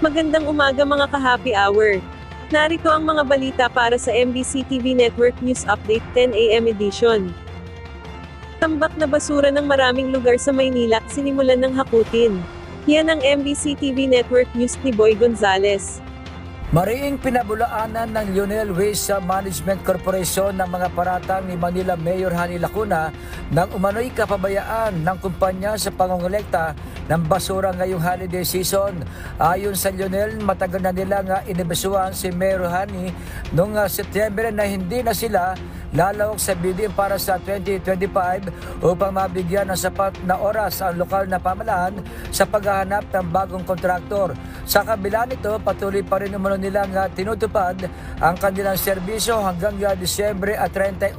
Magandang umaga mga ka-happy hour. Narito ang mga balita para sa MBC TV Network News Update 10 AM edition. Tambak na basura ng maraming lugar sa Maynila, sinimulan ng hakutin. Yan ang MBC TV Network News ni Boy Gonzales. Mariing pinabulaanan ng Lionel Waste Management Corporation ng mga paratang ni Manila Mayor Hani Lacuna nang umano'y kapabayaan ng kumpanya sa pangongolekta ng basura ngayong holiday season. Ayon sa Lionel, matagal na nilang inibisuan si Mayor Hani noong Setyembre na hindi na sila lalawak sa bidding para sa 2025 upang mabigyan ng sapat na oras ang lokal na pamahalaan sa paghahanap ng bagong kontraktor. Sa kabila nito, patuloy pa rin umano nilang tinutupad ang kanilang serbisyo hanggang Disyembre 31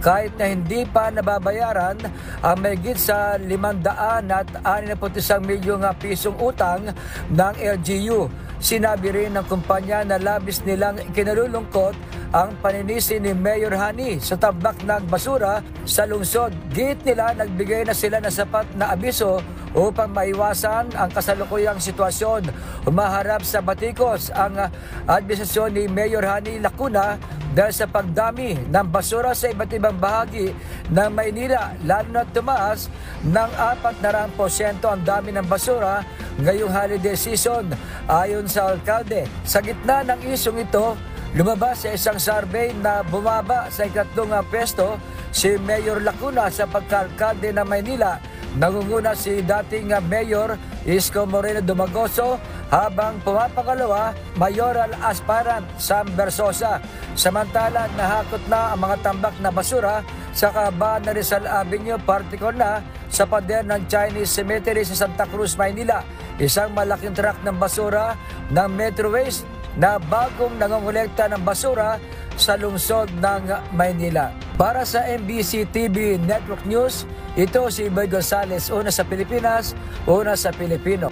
kahit na hindi pa nababayaran ang mahigit sa 561 milyong pisong utang ng LGU. Sinabi rin ng kumpanya na labis nilang ikinalulungkot ang paninisi ni Mayor Hani sa tambak ng basura sa lungsod. Git nila nagbigay na sila ng sapat na abiso upang maiwasan ang kasalukuyang sitwasyon. Umaharap sa batikos ang administrasyon ni Mayor Hani Lacuna dahil sa pagdami ng basura sa iba't ibang bahagi ng Maynila, lalo na tumaas ng 400% ang dami ng basura ngayong holiday season. Ayon sa alkalde, sa gitna ng isyong ito, lumabas sa isang survey na bumaba sa ikatlong pwesto si Mayor Lacuna sa pagka-alkalde ng Maynila. Nangunguna si dating Mayor Isko Moreno Dumagoso habang pumapangalawa mayoral aspirant Sam Versosa. Samantala, nahakot na ang mga tambak na basura sa kahabaan ng Rizal Avenue, partikular na sa pader ng Chinese Cemetery sa Santa Cruz, Maynila. Isang malaking truck ng basura ng Metro Waste na bagong nangongolekta ng basura sa lungsod ng Maynila. Para sa MBC TV Network News, ito si Boy Gonzales, una sa Pilipinas, una sa Pilipino.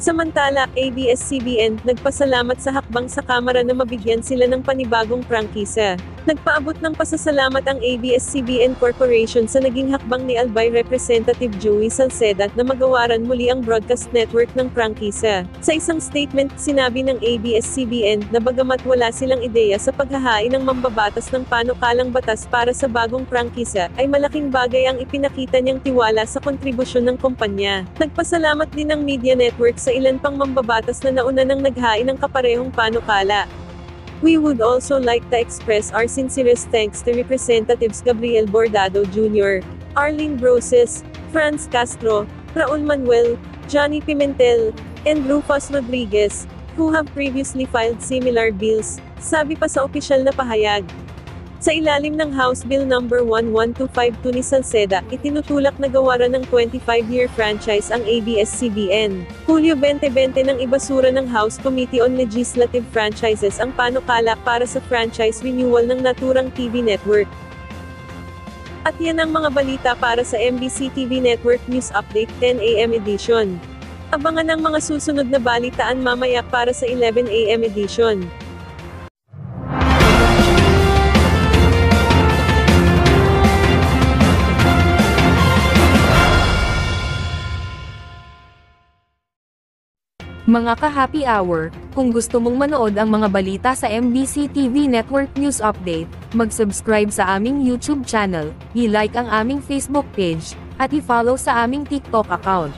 Samantala, ABS-CBN nagpasalamat sa hakbang sa Kamara na mabigyan sila ng panibagong prangkisa. Nagpaabot ng pasasalamat ang ABS-CBN Corporation sa naging hakbang ni Albay Representative Joey Salceda na magawaran muli ang broadcast network ng prangkisa. Sa isang statement, sinabi ng ABS-CBN na bagamat wala silang ideya sa paghahain ng mambabatas ng panukalang batas para sa bagong prangkisa, ay malaking bagay ang ipinakita niyang tiwala sa kontribusyon ng kumpanya. Nagpasalamat din ng media network sa ilan pang mambabatas na nauna nang naghain ng kaparehong panukala. We would also like to express our sincerest thanks to Representatives Gabriel Bordado Jr., Arlene Broses, Franz Castro, Raul Manuel, Johnny Pimentel, and Rufus Rodriguez, who have previously filed similar bills, sabi pa sa opisyal na pahayag. Sa ilalim ng House Bill No. 11252 ni Salceda, itinutulak na gawaran ng 25-year franchise ang ABS-CBN. Hulyo 2020 nang ibasura ng House Committee on Legislative Franchises ang panukala para sa franchise renewal ng naturang TV network. At yan ang mga balita para sa MBC TV Network News Update 10 AM edition. Abangan ang mga susunod na balitaan mamaya para sa 11 AM edition. Mga ka-happy hour, kung gusto mong manood ang mga balita sa MBC TV Network News Update, mag-subscribe sa aming YouTube channel, i-like ang aming Facebook page, at i-follow sa aming TikTok account.